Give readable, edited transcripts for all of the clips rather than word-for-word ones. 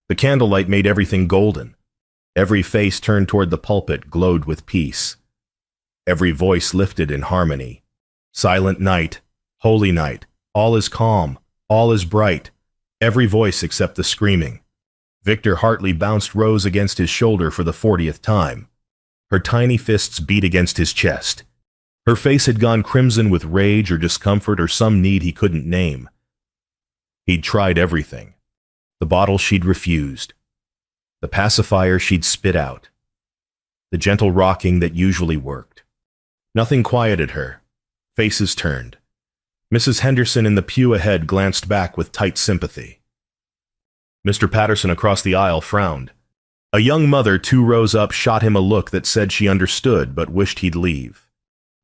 The candlelight made everything golden. Every face turned toward the pulpit glowed with peace. Every voice lifted in harmony. Silent night, holy night, all is calm, all is bright. Every voice except the screaming. Victor Hartley bounced Rose against his shoulder for the 40th time. Her tiny fists beat against his chest. Her face had gone crimson with rage or discomfort or some need he couldn't name. He'd tried everything. The bottle she'd refused. The pacifier she'd spit out. The gentle rocking that usually worked. Nothing quieted her. Faces turned. Mrs. Henderson in the pew ahead glanced back with tight sympathy. Mr. Patterson across the aisle frowned. A young mother 2 rows up shot him a look that said she understood but wished he'd leave.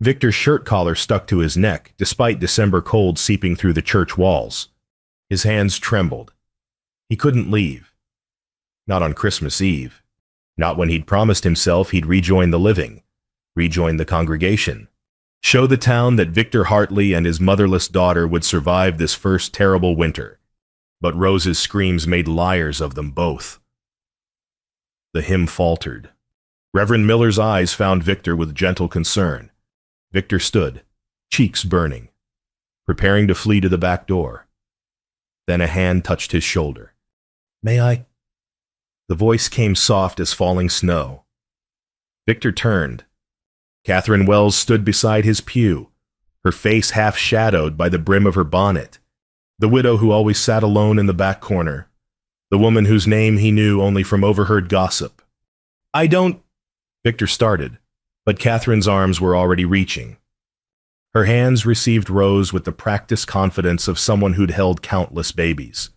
Victor's shirt collar stuck to his neck, despite December cold seeping through the church walls. His hands trembled. He couldn't leave. Not on Christmas Eve. Not when he'd promised himself he'd rejoin the living, rejoin the congregation, show the town that Victor Hartley and his motherless daughter would survive this first terrible winter. But Rose's screams made liars of them both. The hymn faltered. Reverend Miller's eyes found Victor with gentle concern. Victor stood, cheeks burning, preparing to flee to the back door. Then a hand touched his shoulder. "May I?" The voice came soft as falling snow. Victor turned. Katherine Wells stood beside his pew, her face half shadowed by the brim of her bonnet. The widow who always sat alone in the back corner. The woman whose name he knew only from overheard gossip. "I don't—" Victor started, but Katherine's arms were already reaching. Her hands received Rose with the practiced confidence of someone who'd held countless babies.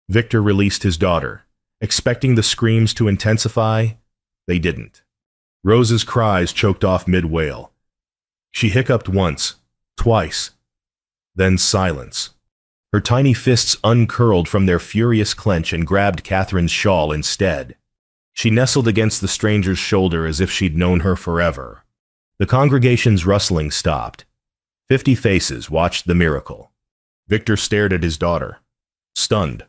Victor released his daughter. Expecting the screams to intensify, they didn't. Rose's cries choked off mid-wail. She hiccuped once, twice, then silence. Her tiny fists uncurled from their furious clench and grabbed Katherine's shawl instead. She nestled against the stranger's shoulder as if she'd known her forever. The congregation's rustling stopped. 50 faces watched the miracle. Victor stared at his daughter, stunned.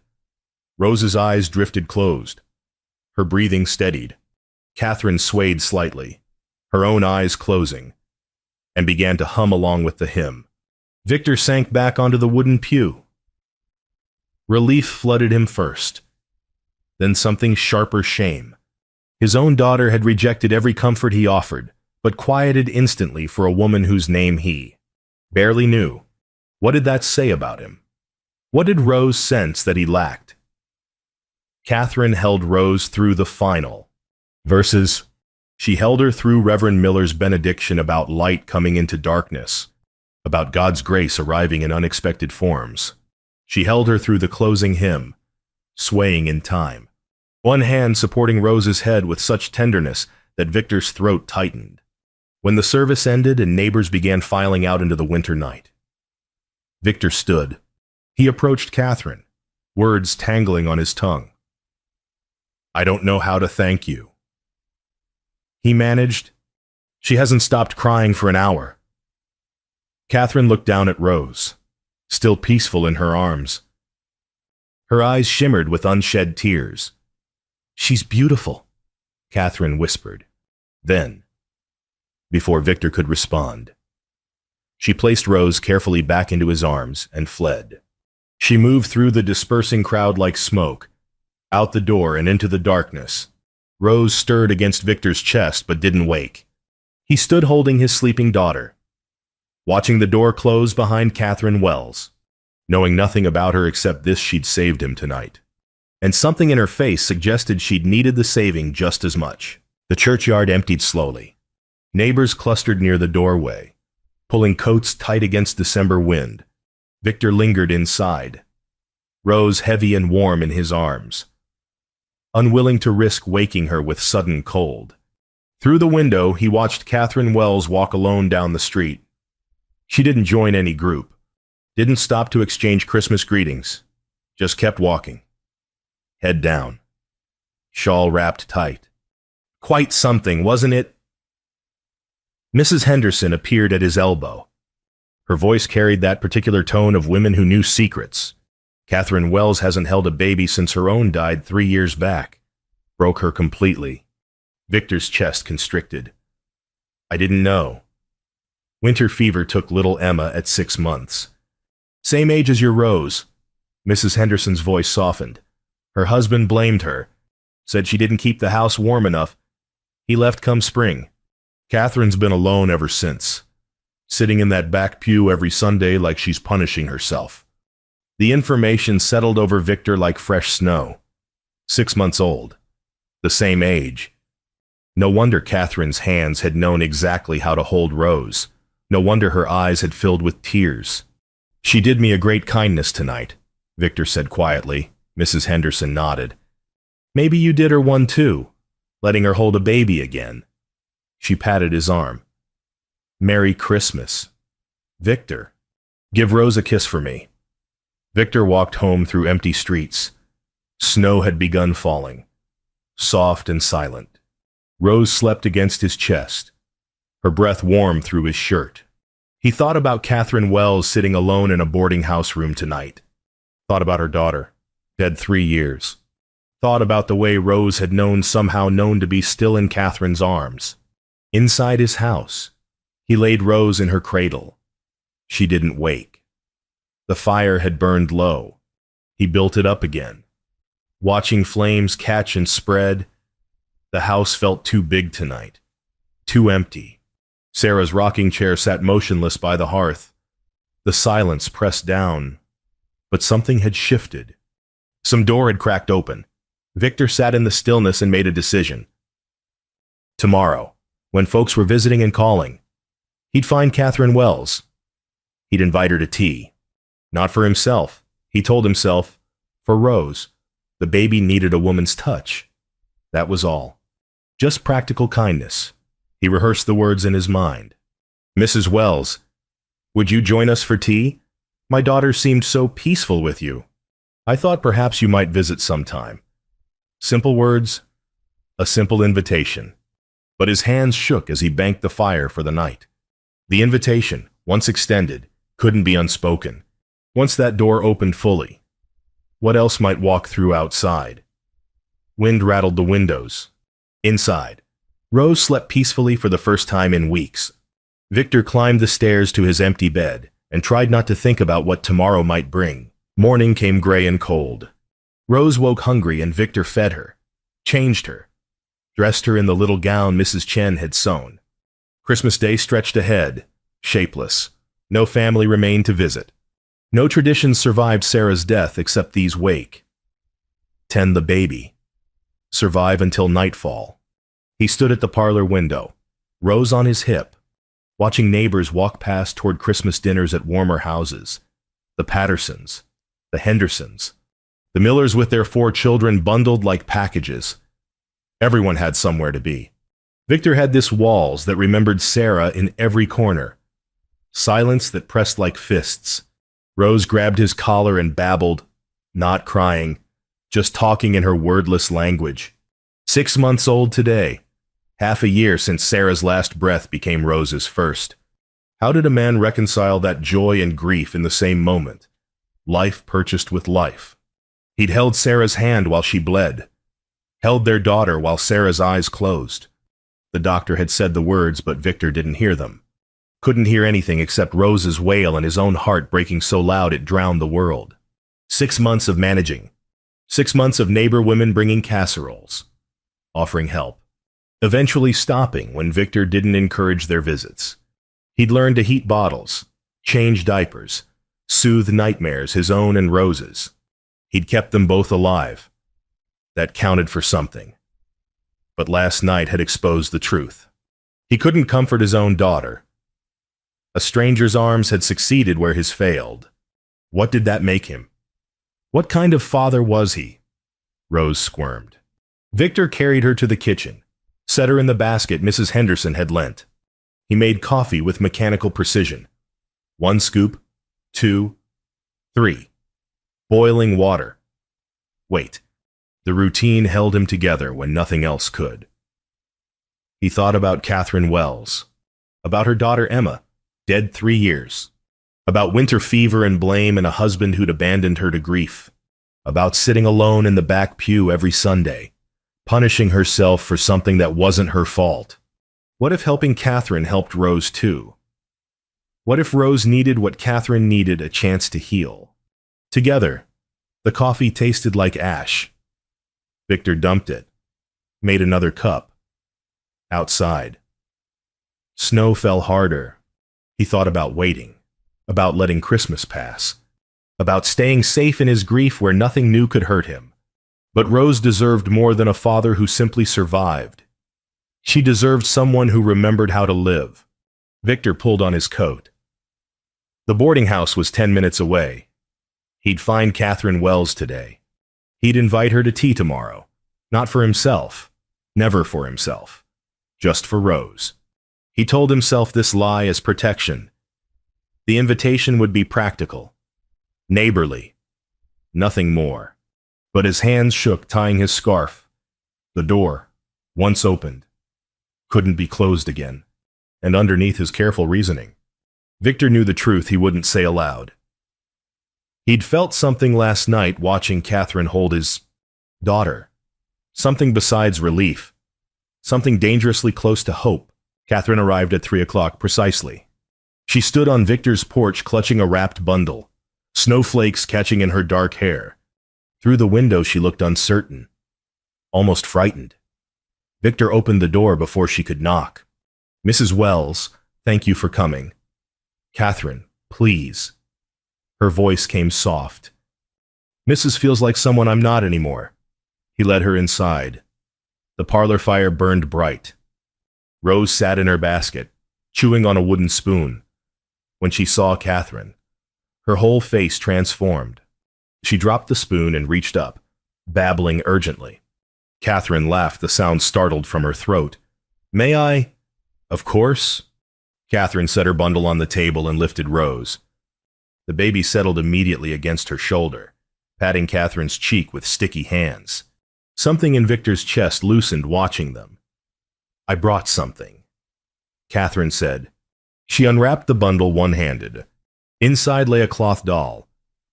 Rose's eyes drifted closed. Her breathing steadied. Katherine swayed slightly, her own eyes closing, and began to hum along with the hymn. Victor sank back onto the wooden pew. Relief flooded him first, then something sharper shame. His own daughter had rejected every comfort he offered, but quieted instantly for a woman whose name he barely knew. What did that say about him? What did Rose sense that he lacked? Katherine held Rose through the final verses. She held her through Reverend Miller's benediction about light coming into darkness, about God's grace arriving in unexpected forms. She held her through the closing hymn, swaying in time, one hand supporting Rose's head with such tenderness that Victor's throat tightened. When the service ended and neighbors began filing out into the winter night, Victor stood. He approached Katherine, words tangling on his tongue. "I don't know how to thank you." He managed. "She hasn't stopped crying for an hour." Katherine looked down at Rose, still peaceful in her arms. Her eyes shimmered with unshed tears. "She's beautiful," Katherine whispered. Then, before Victor could respond, she placed Rose carefully back into his arms and fled. She moved through the dispersing crowd like smoke, out the door and into the darkness. Rose stirred against Victor's chest but didn't wake. He stood holding his sleeping daughter, watching the door close behind Katherine Wells, knowing nothing about her except this: she'd saved him tonight. And something in her face suggested she'd needed the saving just as much. The churchyard emptied slowly. Neighbors clustered near the doorway, pulling coats tight against December wind. Victor lingered inside, Rose heavy and warm in his arms, unwilling to risk waking her with sudden cold. Through the window, he watched Katherine Wells walk alone down the street. She didn't join any group, didn't stop to exchange Christmas greetings, just kept walking. Head down, shawl wrapped tight. Quite something, wasn't it? Mrs. Henderson appeared at his elbow. Her voice carried that particular tone of women who knew secrets. Katherine Wells hasn't held a baby since her own died 3 years back. Broke her completely. Victor's chest constricted. I didn't know. Winter fever took little Emma at 6 months. Same age as your Rose. Mrs. Henderson's voice softened. Her husband blamed her. Said she didn't keep the house warm enough. He left come spring. Katherine's been alone ever since, sitting in that back pew every Sunday like she's punishing herself. The information settled over Victor like fresh snow. 6 months old. The same age. No wonder Katherine's hands had known exactly how to hold Rose. No wonder her eyes had filled with tears. She did me a great kindness tonight, Victor said quietly. Mrs. Henderson nodded. Maybe you did her one too, letting her hold a baby again. She patted his arm. Merry Christmas. Victor, give Rose a kiss for me. Victor walked home through empty streets. Snow had begun falling, soft and silent. Rose slept against his chest, her breath warm through his shirt. He thought about Katherine Wells sitting alone in a boarding house room tonight. Thought about her daughter, dead 3 years. Thought about the way Rose had somehow known to be still in Katherine's arms. Inside his house, he laid Rose in her cradle. She didn't wake. The fire had burned low. He built it up again. Watching flames catch and spread, the house felt too big tonight, too empty. Sarah's rocking chair sat motionless by the hearth. The silence pressed down, but something had shifted. Some door had cracked open. Victor sat in the stillness and made a decision. Tomorrow, when folks were visiting and calling, he'd find Katherine Wells. He'd invite her to tea. Not for himself, he told himself, for Rose. The baby needed a woman's touch. That was all. Just practical kindness. He rehearsed the words in his mind. Mrs. Wells, would you join us for tea? My daughter seemed so peaceful with you. I thought perhaps you might visit sometime. Simple words, a simple invitation. But his hands shook as he banked the fire for the night. The invitation, once extended, couldn't be unspoken. Once that door opened fully, what else might walk through outside? Wind rattled the windows. Inside, Rose slept peacefully for the first time in weeks. Victor climbed the stairs to his empty bed and tried not to think about what tomorrow might bring. Morning came gray and cold. Rose woke hungry and Victor fed her, changed her, dressed her in the little gown Mrs. Chen had sewn. Christmas Day stretched ahead, shapeless. No family remained to visit. No traditions survived Sarah's death except these wake. Tend the baby. Survive until nightfall. He stood at the parlor window, Rose on his hip, watching neighbors walk past toward Christmas dinners at warmer houses. The Pattersons, the Hendersons, the Millers with their 4 children bundled like packages. Everyone had somewhere to be. Victor had this walls that remembered Sarah in every corner. Silence that pressed like fists. Rose grabbed his collar and babbled, not crying, just talking in her wordless language. 6 months old today. Half a year since Sarah's last breath became Rose's first. How did a man reconcile that joy and grief in the same moment? Life purchased with life. He'd held Sarah's hand while she bled. Held their daughter while Sarah's eyes closed. The doctor had said the words, but Victor didn't hear them. Couldn't hear anything except Rose's wail and his own heart breaking so loud it drowned the world. 6 months of managing. 6 months of neighbor women bringing casseroles, offering help. Eventually stopping when Victor didn't encourage their visits. He'd learned to heat bottles, change diapers, soothe nightmares, his own and Rose's. He'd kept them both alive. That counted for something. But last night had exposed the truth. He couldn't comfort his own daughter. A stranger's arms had succeeded where his failed. What did that make him? What kind of father was he? Rose squirmed. Victor carried her to the kitchen, set her in the basket Mrs. Henderson had lent. He made coffee with mechanical precision. 1 scoop, 2, 3. Boiling water. Wait. The routine held him together when nothing else could. He thought about Katherine Wells, about her daughter Emma, dead 3 years. About winter fever and blame and a husband who'd abandoned her to grief. About sitting alone in the back pew every Sunday, punishing herself for something that wasn't her fault. What if helping Katherine helped Rose too? What if Rose needed what Katherine needed, a chance to heal? Together, the coffee tasted like ash. Victor dumped it, made another cup. Outside. Snow fell harder. He thought about waiting, about letting Christmas pass, about staying safe in his grief where nothing new could hurt him. But Rose deserved more than a father who simply survived. She deserved someone who remembered how to live. Victor pulled on his coat. The boarding house was 10 minutes away. He'd find Katherine Wells today. He'd invite her to tea tomorrow. Not for himself. Never for himself. Just for Rose. He told himself this lie as protection. The invitation would be practical. Neighborly. Nothing more. But his hands shook, tying his scarf. The door, once opened, couldn't be closed again. And underneath his careful reasoning, Victor knew the truth he wouldn't say aloud. He'd felt something last night watching Katherine hold his daughter. Something besides relief. Something dangerously close to hope. Katherine arrived at 3 o'clock precisely. She stood on Victor's porch clutching a wrapped bundle, snowflakes catching in her dark hair. Through the window she looked uncertain, almost frightened. Victor opened the door before she could knock. "Mrs. Wells, thank you for coming." "Katherine, please." Her voice came soft. "Mrs. feels like someone I'm not anymore." He led her inside. The parlor fire burned bright. Rose sat in her basket, chewing on a wooden spoon. When she saw Katherine, her whole face transformed. She dropped the spoon and reached up, babbling urgently. Katherine laughed, the sound startled from her throat. "May I?" "Of course." Katherine set her bundle on the table and lifted Rose. The baby settled immediately against her shoulder, patting Katherine's cheek with sticky hands. Something in Victor's chest loosened watching them. "I brought something," Katherine said. She unwrapped the bundle one-handed. Inside lay a cloth doll,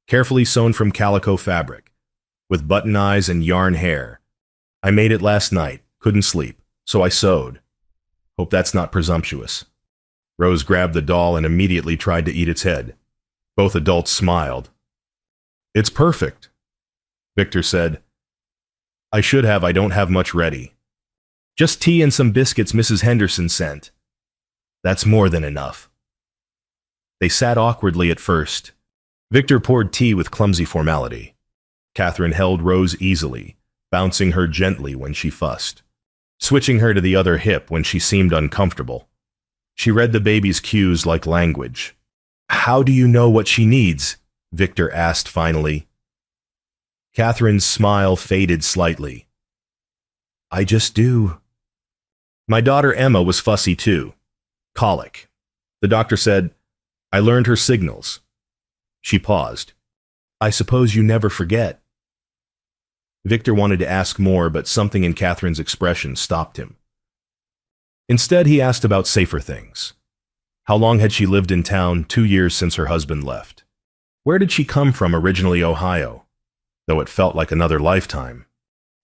carefully sewn from calico fabric, with button eyes and yarn hair. "I made it last night, couldn't sleep, so I sewed. Hope that's not presumptuous." Rose grabbed the doll and immediately tried to eat its head. Both adults smiled. "It's perfect," Victor said. I don't have much ready. Just tea and some biscuits Mrs. Henderson sent." "That's more than enough." They sat awkwardly at first. Victor poured tea with clumsy formality. Katherine held Rose easily, bouncing her gently when she fussed, switching her to the other hip when she seemed uncomfortable. She read the baby's cues like language. "How do you know what she needs?" Victor asked finally. Katherine's smile faded slightly. "I just do." "My daughter Emma was fussy too. Colic. The doctor said, I learned her signals." She paused. "I suppose you never forget." Victor wanted to ask more, but something in Katherine's expression stopped him. Instead, he asked about safer things. How long had she lived in town? 2 years since her husband left. Where did she come from, originally Ohio? Though it felt like another lifetime.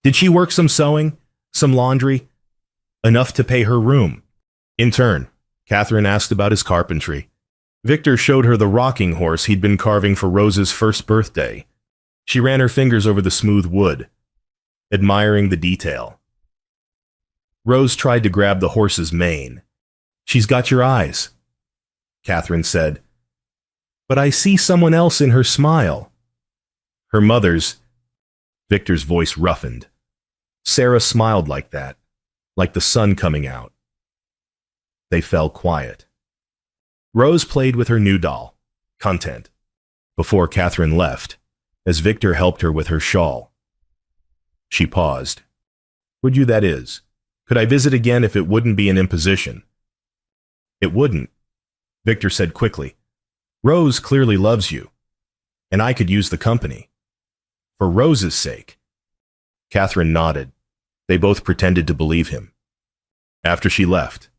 Did she work some sewing? Some laundry? Enough to pay her room? In turn, Katherine asked about his carpentry. Victor showed her the rocking horse he'd been carving for Rose's first birthday. She ran her fingers over the smooth wood, admiring the detail. Rose tried to grab the horse's mane. "She's got your eyes," Katherine said. "But I see someone else in her smile." "Her mother's." Victor's voice roughened. "Sarah smiled like that, like the sun coming out." They fell quiet. Rose played with her new doll, Content, before Katherine left, as Victor helped her with her shawl. She paused. "Would you, that is? Could I visit again if it wouldn't be an imposition?" "It wouldn't," Victor said quickly. "Rose clearly loves you, and I could use the company. For Rose's sake." Katherine nodded. They both pretended to believe him. After she left,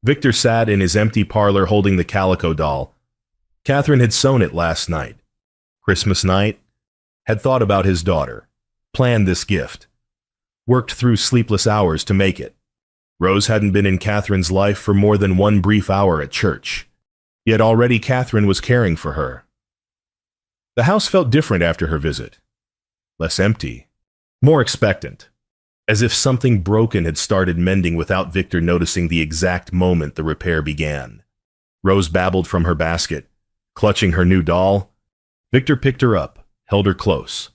Victor sat in his empty parlor holding the calico doll. Katherine had sown it last night. Christmas night, had thought about his daughter, planned this gift, worked through sleepless hours to make it. Rose hadn't been in Katherine's life for more than one brief hour at church, yet already Katherine was caring for her. The house felt different after her visit. Less empty, more expectant, as if something broken had started mending without Victor noticing the exact moment the repair began. Rose babbled from her basket, clutching her new doll. Victor picked her up, held her close,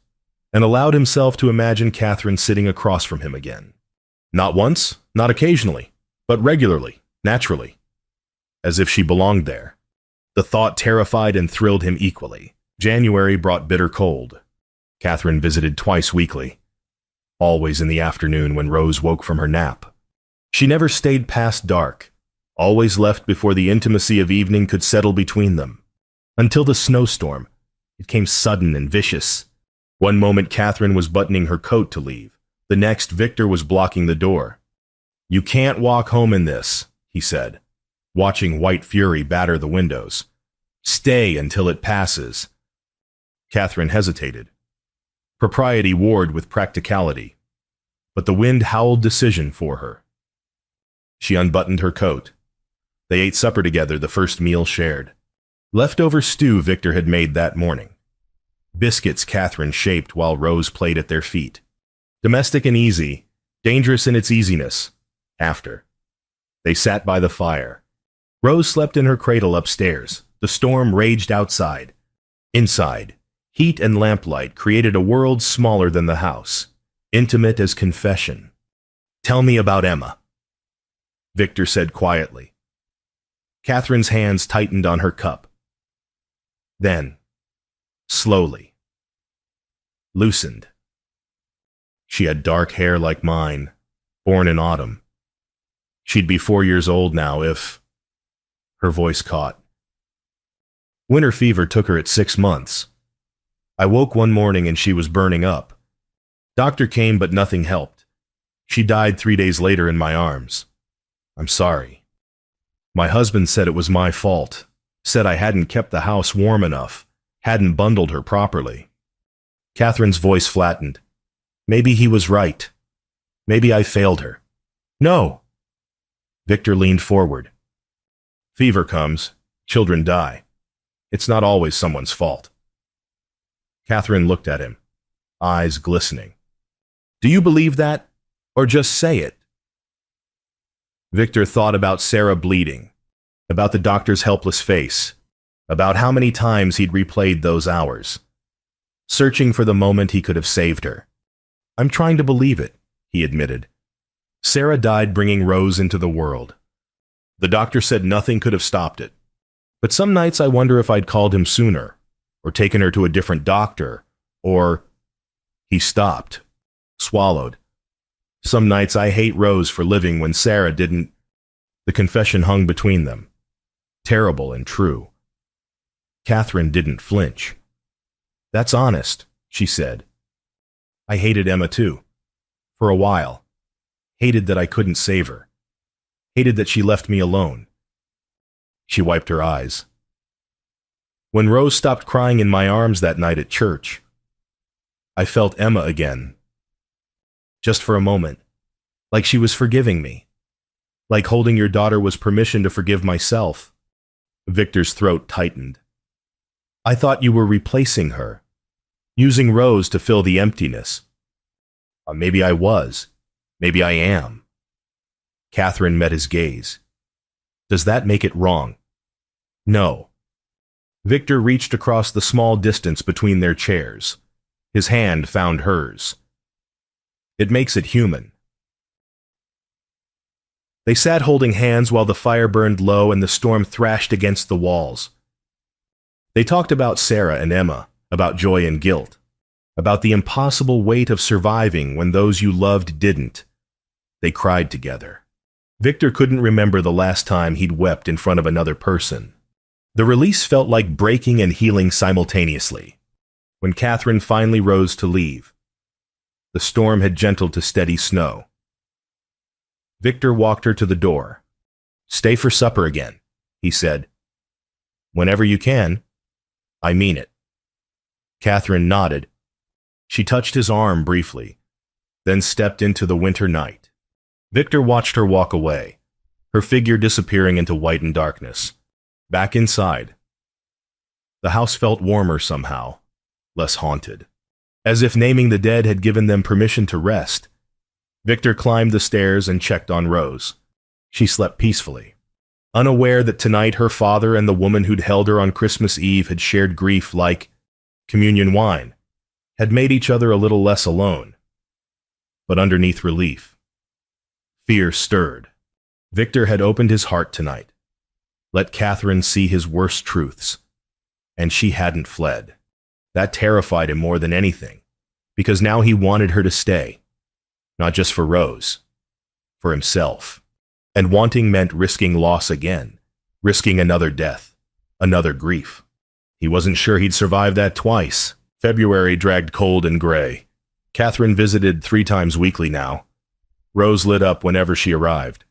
and allowed himself to imagine Katherine sitting across from him again. Not once, not occasionally, but regularly, naturally, as if she belonged there. The thought terrified and thrilled him equally. January brought bitter cold. Katherine visited twice weekly, always in the afternoon when Rose woke from her nap. She never stayed past dark, always left before the intimacy of evening could settle between them. Until the snowstorm, it came sudden and vicious. One moment Katherine was buttoning her coat to leave. The next, Victor was blocking the door. "You can't walk home in this," he said, watching white fury batter the windows. "Stay until it passes." Katherine hesitated. Propriety warred with practicality, but the wind howled decision for her. She unbuttoned her coat. They ate supper together, the first meal shared. Leftover stew Victor had made that morning. Biscuits Katherine shaped while Rose played at their feet. Domestic and easy, dangerous in its easiness. After. They sat by the fire. Rose slept in her cradle upstairs. The storm raged outside. Inside, heat and lamplight created a world smaller than the house, intimate as confession. "Tell me about Emma," Victor said quietly. Katherine's hands tightened on her cup. Then, slowly, loosened. She had dark hair like mine, born in autumn. She'd be 4 years old now if... Her voice caught. Winter fever took her at 6 months. I woke one morning and she was burning up. Doctor came, but nothing helped. She died 3 days later in my arms. I'm sorry. My husband said it was my fault, said I hadn't kept the house warm enough, hadn't bundled her properly. Katherine's voice flattened. Maybe he was right. Maybe I failed her. No. Victor leaned forward. Fever comes, children die. It's not always someone's fault. Katherine looked at him, eyes glistening. Do you believe that, or just say it? Victor thought about Sarah bleeding, about the doctor's helpless face, about how many times he'd replayed those hours, searching for the moment he could have saved her. I'm trying to believe it, he admitted. Sarah died bringing Rose into the world. The doctor said nothing could have stopped it. But some nights I wonder if I'd called him sooner, or taken her to a different doctor, or... He stopped, swallowed. Some nights I hate Rose for living when Sarah didn't. The confession hung between them, terrible and true. Katherine didn't flinch. That's honest, she said. I hated Emma too. For a while. Hated that I couldn't save her. Hated that she left me alone. She wiped her eyes. When Rose stopped crying in my arms that night at church, I felt Emma again. Just for a moment. Like she was forgiving me. Like holding your daughter was permission to forgive myself. Victor's throat tightened. I thought you were replacing her. Using Rose to fill the emptiness. Maybe I was. Maybe I am. Katherine met his gaze. Does that make it wrong? No. Victor reached across the small distance between their chairs. His hand found hers. It makes it human. They sat holding hands while the fire burned low and the storm thrashed against the walls. They talked about Sarah and Emma, about joy and guilt, about the impossible weight of surviving when those you loved didn't. They cried together. Victor couldn't remember the last time he'd wept in front of another person. The release felt like breaking and healing simultaneously. When Katherine finally rose to leave, the storm had gentled to steady snow. Victor walked her to the door. Stay for supper again, he said. Whenever you can. I mean it. Katherine nodded. She touched his arm briefly, then stepped into the winter night. Victor watched her walk away, her figure disappearing into whitened darkness. Back inside, the house felt warmer somehow, less haunted. As if naming the dead had given them permission to rest, Victor climbed the stairs and checked on Rose. She slept peacefully, unaware that tonight her father and the woman who'd held her on Christmas Eve had shared grief like communion wine, had made each other a little less alone. But underneath relief, fear stirred. Victor had opened his heart tonight, let Katherine see his worst truths, and she hadn't fled. That terrified him more than anything, because now he wanted her to stay, not just for Rose, for himself. And wanting meant risking loss again, risking another death, another grief. He wasn't sure he'd survive that twice. February dragged cold and gray. Katherine visited 3 times weekly now. Rose lit up whenever she arrived.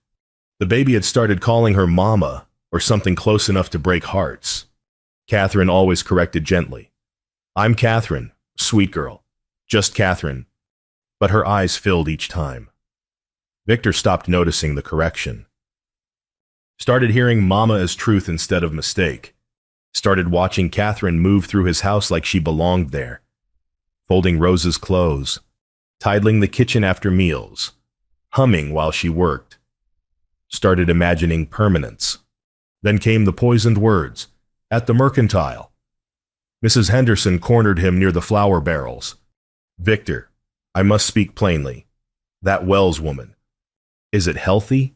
The baby had started calling her Mama, or something close enough to break hearts. Katherine always corrected gently. I'm Katherine, sweet girl, just Katherine. But her eyes filled each time. Victor stopped noticing the correction. Started hearing Mama as truth instead of mistake. Started watching Katherine move through his house like she belonged there, folding Rose's clothes, tidling the kitchen after meals, humming while she worked. Started imagining permanence. Then came the poisoned words, at the mercantile. Mrs. Henderson cornered him near the flour barrels. Victor, I must speak plainly. That Wells woman. Is it healthy?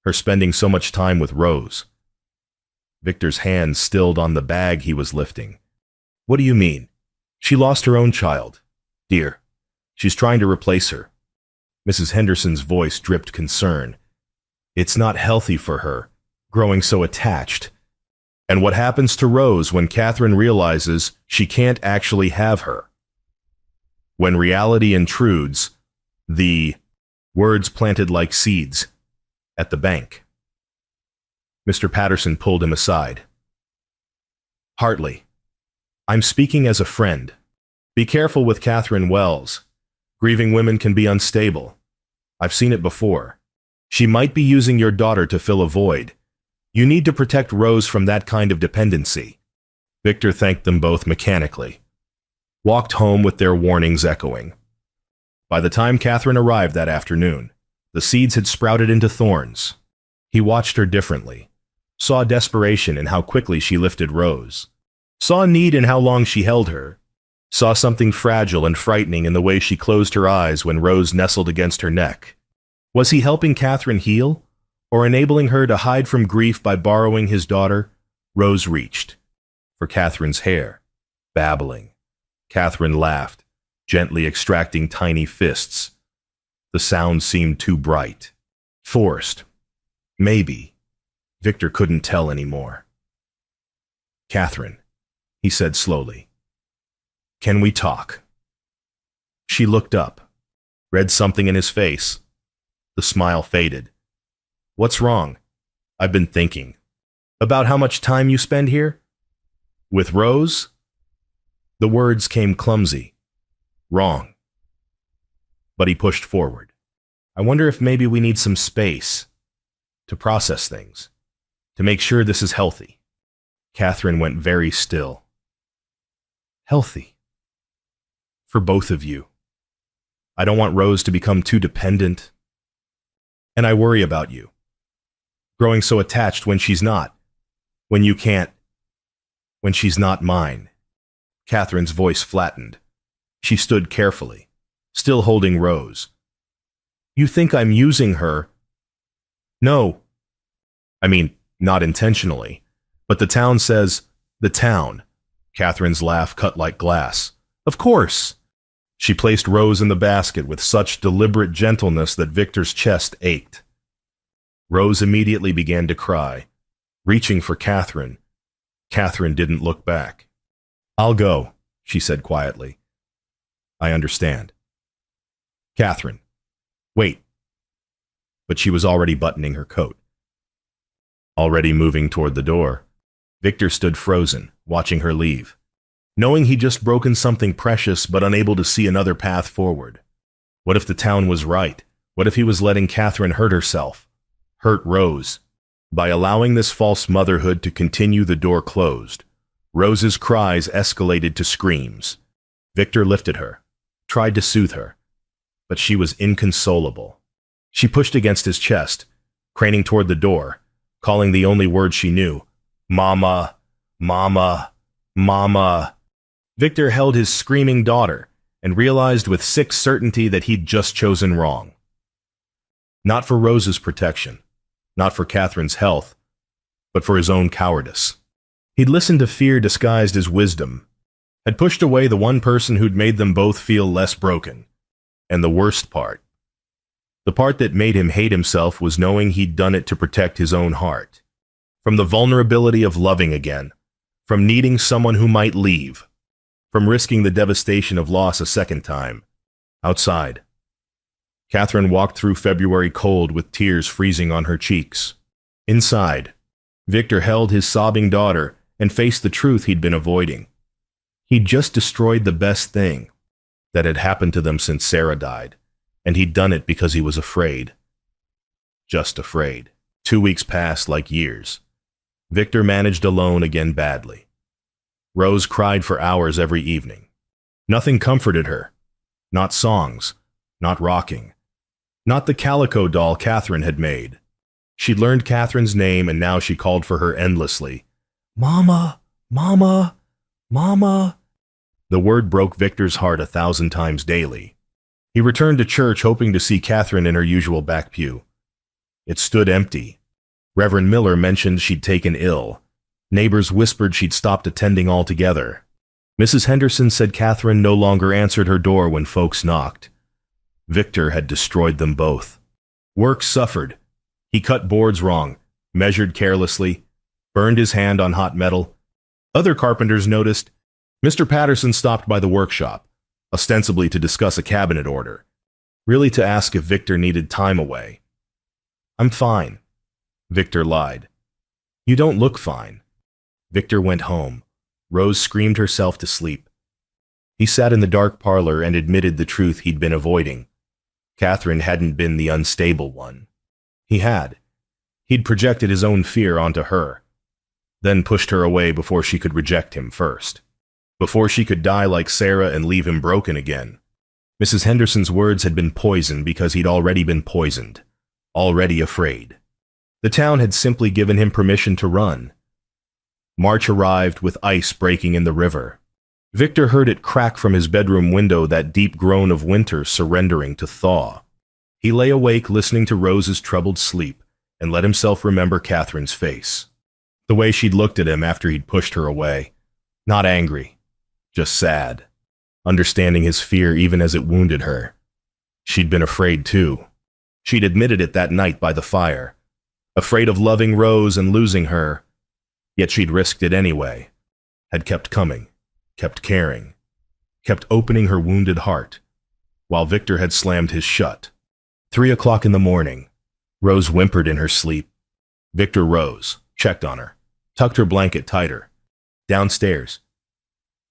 Her spending so much time with Rose. Victor's hand stilled on the bag he was lifting. What do you mean? She lost her own child. Dear, she's trying to replace her. Mrs. Henderson's voice dripped concern. It's not healthy for her, growing so attached. And what happens to Rose when Katherine realizes she can't actually have her? When reality intrudes, the words planted like seeds at the bank. Mr. Patterson pulled him aside. Hartley, I'm speaking as a friend. Be careful with Katherine Wells. Grieving women can be unstable. I've seen it before. She might be using your daughter to fill a void. You need to protect Rose from that kind of dependency. Victor thanked them both mechanically, walked home with their warnings echoing. By the time Katherine arrived that afternoon, the seeds had sprouted into thorns. He watched her differently, saw desperation in how quickly she lifted Rose, saw need in how long she held her, saw something fragile and frightening in the way she closed her eyes when Rose nestled against her neck. Was he helping Katherine heal, or enabling her to hide from grief by borrowing his daughter? Rose reached for Katherine's hair, babbling. Katherine laughed, gently extracting tiny fists. The sound seemed too bright, forced. Maybe. Victor couldn't tell anymore. Katherine, he said slowly, can we talk? She looked up, read something in his face. The smile faded. What's wrong? I've been thinking. About how much time you spend here? With Rose? The words came clumsy. Wrong. But he pushed forward. I wonder if maybe we need some space to process things, to make sure this is healthy. Katherine went very still. Healthy. For both of you. I don't want Rose to become too dependent. And I worry about you. Growing so attached when she's not. When you can't. When she's not mine. Katherine's voice flattened. She stood carefully, still holding Rose. You think I'm using her? No. I mean, not intentionally. But the town says, the town. Katherine's laugh cut like glass. Of course. She placed Rose in the basket with such deliberate gentleness that Victor's chest ached. Rose immediately began to cry, reaching for Katherine. Katherine didn't look back. I'll go, she said quietly. I understand. Katherine, wait. But she was already buttoning her coat, already moving toward the door. Victor stood frozen, watching her leave, knowing he'd just broken something precious but unable to see another path forward. What if the town was right? What if he was letting Katherine hurt herself? Hurt Rose. By allowing this false motherhood to continue, the door closed. Rose's cries escalated to screams. Victor lifted her, tried to soothe her, but she was inconsolable. She pushed against his chest, craning toward the door, calling the only word she knew, "Mama, Mama, Mama." Victor held his screaming daughter and realized with sick certainty that he'd just chosen wrong. Not for Rose's protection, not for Katherine's health, but for his own cowardice. He'd listened to fear disguised as wisdom, had pushed away the one person who'd made them both feel less broken. And the worst part, the part that made him hate himself, was knowing he'd done it to protect his own heart. From the vulnerability of loving again, from needing someone who might leave, from risking the devastation of loss a second time. Outside, Katherine walked through February cold with tears freezing on her cheeks. Inside, Victor held his sobbing daughter and faced the truth he'd been avoiding. He'd just destroyed the best thing that had happened to them since Sarah died, and he'd done it because he was afraid. Just afraid. 2 weeks passed like years. Victor managed alone again badly. Rose cried for hours every evening. Nothing comforted her. Not songs, not rocking, not the calico doll Katherine had made. She'd learned Katherine's name, and now she called for her endlessly. "Mama, Mama, Mama." The word broke Victor's heart 1,000 times daily. He returned to church hoping to see Katherine in her usual back pew. It stood empty. Reverend Miller mentioned she'd taken ill. Neighbors whispered she'd stopped attending altogether. Mrs. Henderson said Katherine no longer answered her door when folks knocked. Victor had destroyed them both. Work suffered. He cut boards wrong, measured carelessly, burned his hand on hot metal. Other carpenters noticed. Mr. Patterson stopped by the workshop, ostensibly to discuss a cabinet order, really to ask if Victor needed time away. "I'm fine," Victor lied. "You don't look fine." Victor went home. Rose screamed herself to sleep. He sat in the dark parlor and admitted the truth he'd been avoiding. Katherine hadn't been the unstable one. He had. He'd projected his own fear onto her, then pushed her away before she could reject him first. Before she could die like Sarah and leave him broken again. Mrs. Henderson's words had been poison because he'd already been poisoned, already afraid. The town had simply given him permission to run. March arrived with ice breaking in the river. Victor heard it crack from his bedroom window, that deep groan of winter surrendering to thaw. He lay awake listening to Rose's troubled sleep and let himself remember Katherine's face. The way she'd looked at him after he'd pushed her away. Not angry, just sad, understanding his fear even as it wounded her. She'd been afraid too. She'd admitted it that night by the fire. Afraid of loving Rose and losing her, yet she'd risked it anyway. Had kept coming, kept caring, kept opening her wounded heart, while Victor had slammed his shut. 3 o'clock in the morning. Rose whimpered in her sleep. Victor rose, checked on her, tucked her blanket tighter. Downstairs.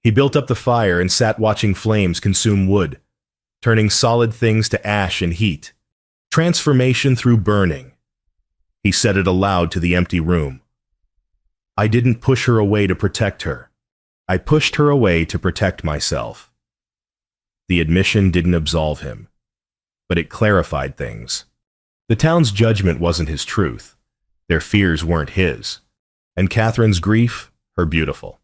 He built up the fire and sat watching flames consume wood, turning solid things to ash and heat. Transformation through burning. He said it aloud to the empty room. "I didn't push her away to protect her. I pushed her away to protect myself." The admission didn't absolve him, but it clarified things. The town's judgment wasn't his truth. Their fears weren't his. And Katherine's grief, her beautiful,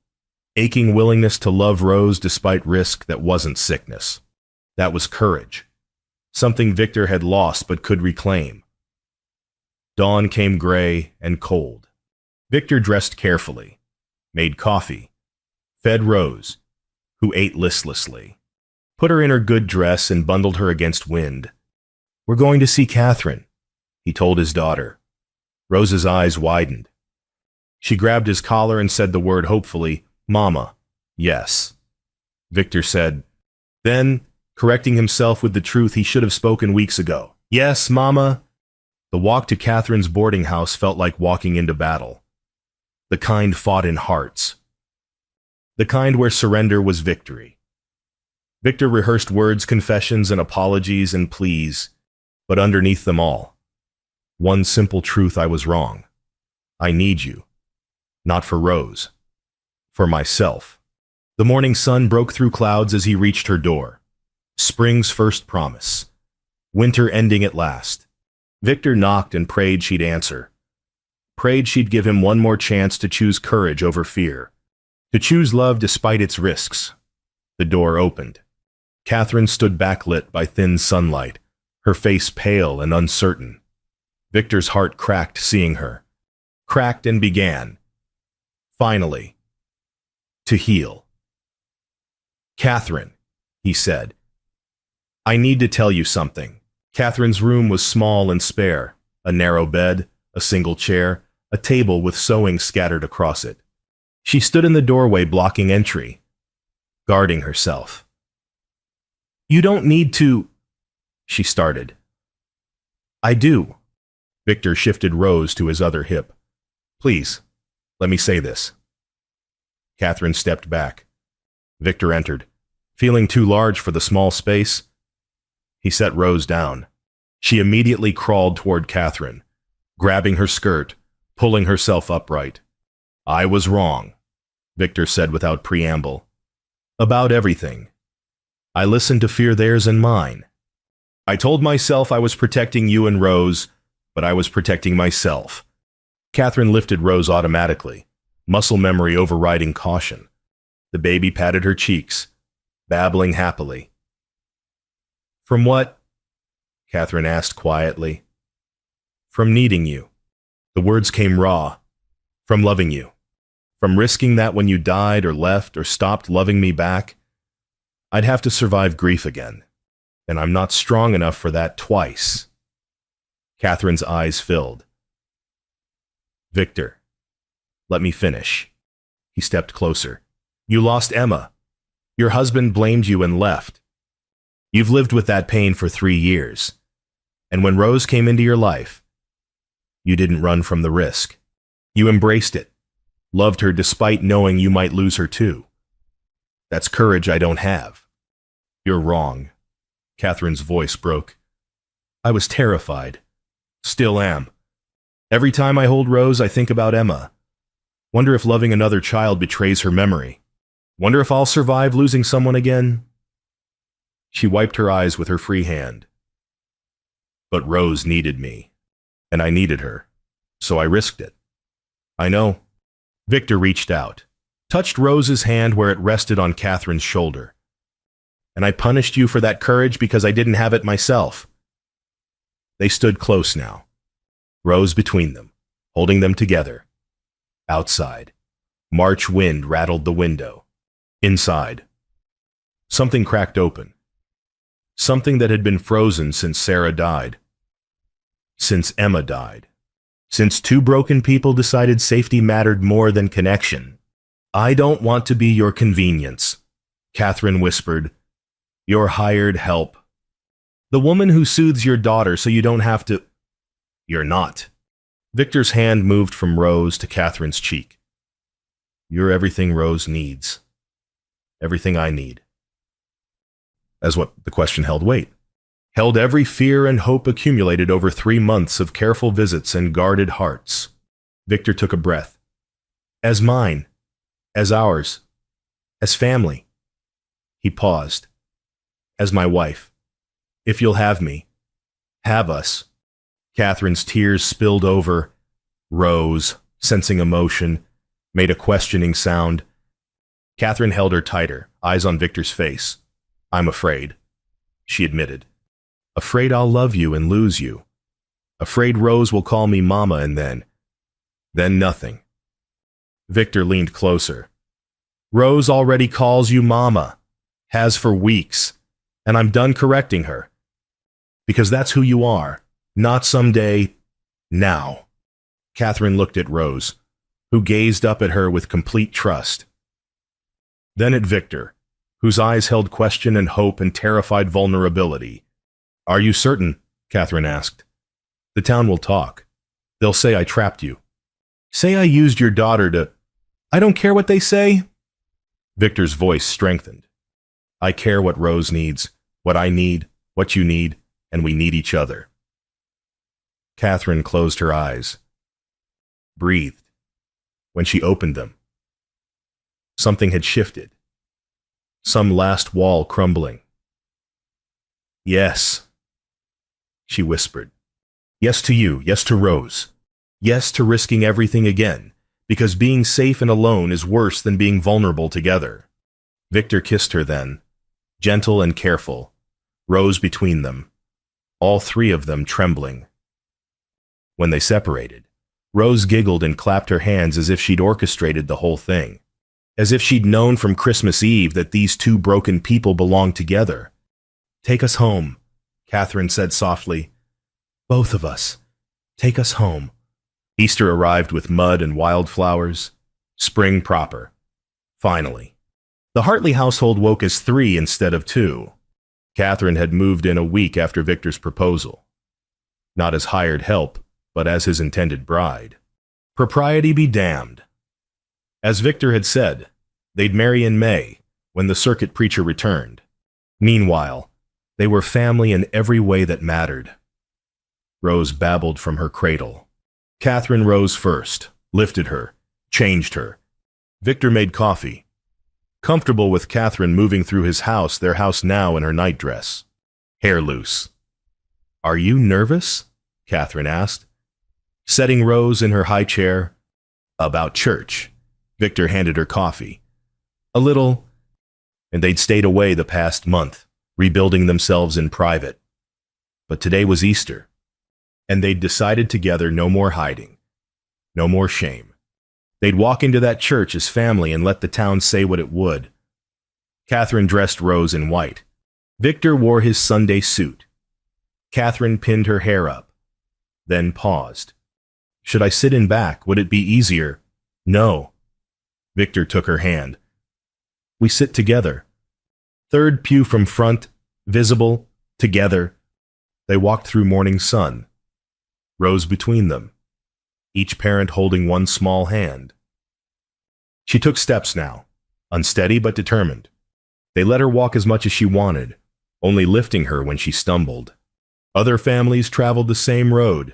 aching willingness to love Rose despite risk that wasn't sickness. That was courage. Something Victor had lost but could reclaim. Dawn came gray and cold. Victor dressed carefully, made coffee, fed Rose, who ate listlessly, put her in her good dress and bundled her against wind. "We're going to see Katherine," he told his daughter. Rose's eyes widened. She grabbed his collar and said the word hopefully, "Mama." "Yes." Victor said. Then, correcting himself with the truth he should have spoken weeks ago. "Yes, Mama." The walk to Katherine's boarding house felt like walking into battle. The kind fought in hearts. The kind where surrender was victory. Victor rehearsed words, confessions, and apologies and pleas, but underneath them all, one simple truth: I was wrong. I need you. Not for Rose. For myself. The morning sun broke through clouds as he reached her door. Spring's first promise. Winter ending at last. Victor knocked and prayed she'd answer. Prayed she'd give him one more chance to choose courage over fear. To choose love despite its risks. The door opened. Katherine stood backlit by thin sunlight, her face pale and uncertain. Victor's heart cracked seeing her. Cracked and began, finally, to heal. "Katherine," he said, "I need to tell you something." Katherine's room was small and spare, a narrow bed, a single chair, a table with sewing scattered across it. She stood in the doorway blocking entry, guarding herself. "You don't need to," she started. "I do." Victor shifted Rose to his other hip. "Please, let me say this." Katherine stepped back. Victor entered. Feeling too large for the small space, he set Rose down. She immediately crawled toward Katherine, grabbing her skirt, pulling herself upright. "I was wrong," Victor said without preamble. "About everything. I listened to fear theirs and mine. I told myself I was protecting you and Rose, but I was protecting myself." Katherine lifted Rose automatically, muscle memory overriding caution. The baby patted her cheeks, babbling happily. "From what?" Katherine asked quietly. "From needing you." The words came raw. "From loving you. From risking that when you died or left or stopped loving me back, I'd have to survive grief again. And I'm not strong enough for that twice." Katherine's eyes filled. "Victor, let me finish." He stepped closer. "You lost Emma. Your husband blamed you and left. You've lived with that pain for 3 years. And when Rose came into your life, you didn't run from the risk. You embraced it, loved her despite knowing you might lose her too. That's courage I don't have." "You're wrong." Katherine's voice broke. "I was terrified. Still am. Every time I hold Rose, I think about Emma. Wonder if loving another child betrays her memory. Wonder if I'll survive losing someone again." She wiped her eyes with her free hand. "But Rose needed me, and I needed her, so I risked it. I know." Victor reached out, touched Rose's hand where it rested on Katherine's shoulder. "And I punished you for that courage because I didn't have it myself." They stood close now, Rose between them, holding them together. Outside, March wind rattled the window. Inside, something cracked open. Something that had been frozen since Sarah died. Since Emma died. Since 2 broken people decided safety mattered more than connection. "I don't want to be your convenience," Katherine whispered. "Your hired help. The woman who soothes your daughter so you don't have to—" "You're not." Victor's hand moved from Rose to Katherine's cheek. "You're everything Rose needs. Everything I need." As what the question held weight. Held every fear and hope accumulated over 3 months of careful visits and guarded hearts. Victor took a breath. "As mine. As ours. As family." He paused. "As my wife. If you'll have me. Have us." Katherine's tears spilled over. Rose, sensing emotion, made a questioning sound. Katherine held her tighter, eyes on Victor's face. "I'm afraid," she admitted. "Afraid I'll love you and lose you. Afraid Rose will call me mama and then nothing." Victor leaned closer. "Rose already calls you mama. Has for weeks. And I'm done correcting her. Because that's who you are. Not someday. Now." Katherine looked at Rose, who gazed up at her with complete trust. Then at Victor, whose eyes held question and hope and terrified vulnerability. "Are you certain?" Katherine asked. "The town will talk. They'll say I trapped you." Say I used your daughter to... I don't care what they say. Victor's voice strengthened. I care what Rose needs, what I need, what you need, and we need each other. Katherine closed her eyes, breathed. When she opened them, something had shifted. Some last wall crumbling. Yes, she whispered. Yes to you, yes to Rose. Yes to risking everything again, because being safe and alone is worse than being vulnerable together. Victor kissed her then, gentle and careful, Rose between them, all three of them trembling. When they separated, Rose giggled and clapped her hands as if she'd orchestrated the whole thing, as if she'd known from Christmas Eve that these two broken people belonged together. Take us home, Katherine said softly. Both of us. Take us home. Easter arrived with mud and wildflowers. Spring proper. Finally. The Hartley household woke as 3 instead of 2. Katherine had moved in a week after Victor's proposal. Not as hired help, but as his intended bride. Propriety be damned. As Victor had said, they'd marry in May, when the circuit preacher returned. Meanwhile, they were family in every way that mattered. Rose babbled from her cradle. Katherine rose first, lifted her, changed her. Victor made coffee. Comfortable with Katherine moving through his house, their house now in her nightdress. Hair loose. Are you nervous? Katherine asked. Setting Rose in her high chair. About church. Victor handed her coffee. A little. And they'd stayed away the past month, rebuilding themselves in private. But today was Easter. And they'd decided together no more hiding. No more shame. They'd walk into that church as family and let the town say what it would. Katherine dressed Rose in white. Victor wore his Sunday suit. Katherine pinned her hair up, then paused. Should I sit in back? Would it be easier? No. Victor took her hand. We sit together. Third pew from front, visible, together. They walked through morning sun. Rose between them, each parent holding one small hand. She took steps now, unsteady but determined. They let her walk as much as she wanted, only lifting her when she stumbled. Other families traveled the same road.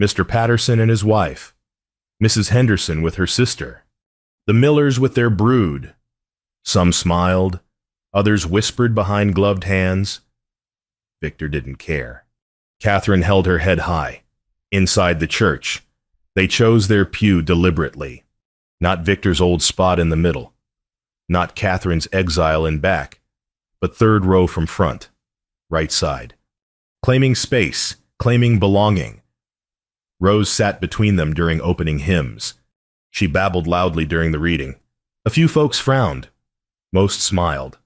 Mr. Patterson and his wife, Mrs. Henderson with her sister, the Millers with their brood. Some smiled, others whispered behind gloved hands. Victor didn't care. Katherine held her head high. Inside the church, they chose their pew deliberately. Not Victor's old spot in the middle. Not Katherine's exile in back, but third row from front, right side. Claiming space, claiming belonging. Rose sat between them during opening hymns. She babbled loudly during the reading. A few folks frowned. Most smiled.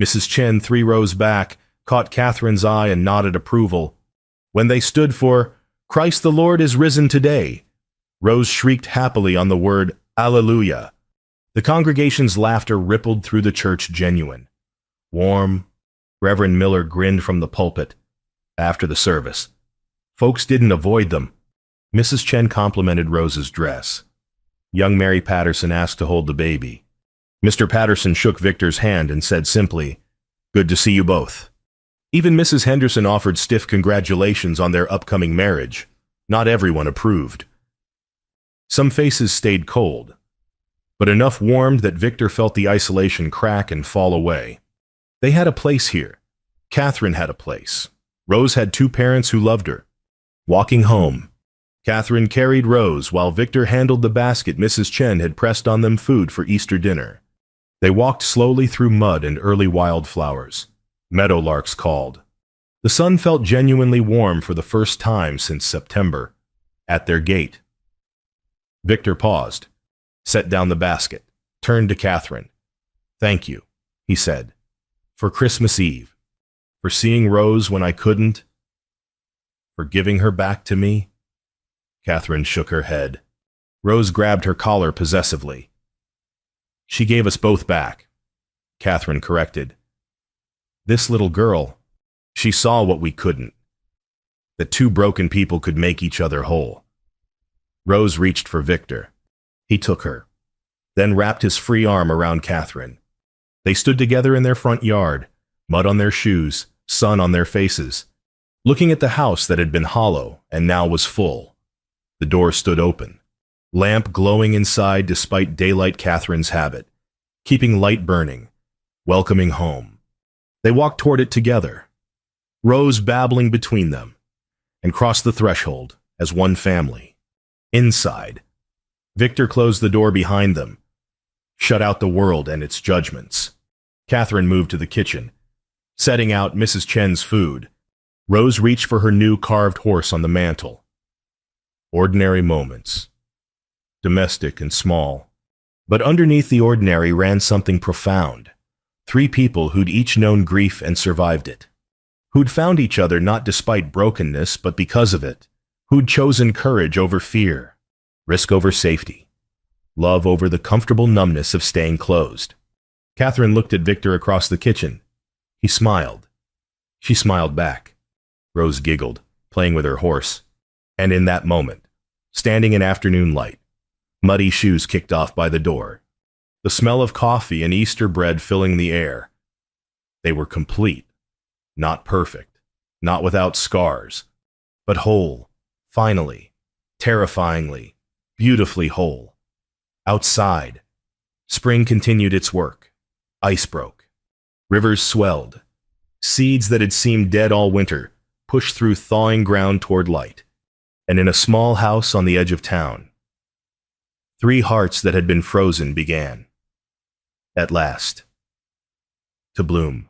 Mrs. Chen, 3 rows back, caught Katherine's eye and nodded approval. When they stood for Christ the Lord is risen today, Rose shrieked happily on the word Alleluia. The congregation's laughter rippled through the church genuine. Warm. Reverend Miller grinned from the pulpit. After the service, folks didn't avoid them. Mrs. Chen complimented Rose's dress. Young Mary Patterson asked to hold the baby. Mr. Patterson shook Victor's hand and said simply, Good to see you both. Even Mrs. Henderson offered stiff congratulations on their upcoming marriage. Not everyone approved. Some faces stayed cold, but enough warmed that Victor felt the isolation crack and fall away. They had a place here. Katherine had a place. Rose had 2 parents who loved her. Walking home, Katherine carried Rose while Victor handled the basket Mrs. Chen had pressed on them food for Easter dinner. They walked slowly through mud and early wildflowers. Meadowlarks called. The sun felt genuinely warm for the first time since September. At their gate. Victor paused, set down the basket, turned to Katherine. Thank you, he said, for Christmas Eve, for seeing Rose when I couldn't, for giving her back to me. Katherine shook her head. Rose grabbed her collar possessively. She gave us both back, Katherine corrected. This little girl, she saw what we couldn't. That 2 broken people could make each other whole. Rose reached for Victor. He took her, then wrapped his free arm around Katherine. They stood together in their front yard, mud on their shoes, sun on their faces, looking at the house that had been hollow and now was full. The door stood open, lamp glowing inside despite daylight Katherine's habit, keeping light burning, welcoming home. They walked toward it together, Rose babbling between them, and crossed the threshold as one family. Inside, Victor closed the door behind them, shut out the world and its judgments. Katherine moved to the kitchen, setting out Mrs. Chen's food. Rose reached for her new carved horse on the mantel. Ordinary moments, domestic and small. But underneath the ordinary ran something profound. 3 people who'd each known grief and survived it. Who'd found each other not despite brokenness, but because of it. Who'd chosen courage over fear, risk over safety, love over the comfortable numbness of staying closed. Katherine looked at Victor across the kitchen. He smiled. She smiled back. Rose giggled, playing with her horse. And in that moment, standing in afternoon light, muddy shoes kicked off by the door, the smell of coffee and Easter bread filling the air. They were complete, not perfect, not without scars, but whole, finally, terrifyingly, beautifully whole. Outside, spring continued its work. Ice broke. Rivers swelled. Seeds that had seemed dead all winter pushed through thawing ground toward light. And in a small house on the edge of town, 3 hearts that had been frozen began, at last, to bloom.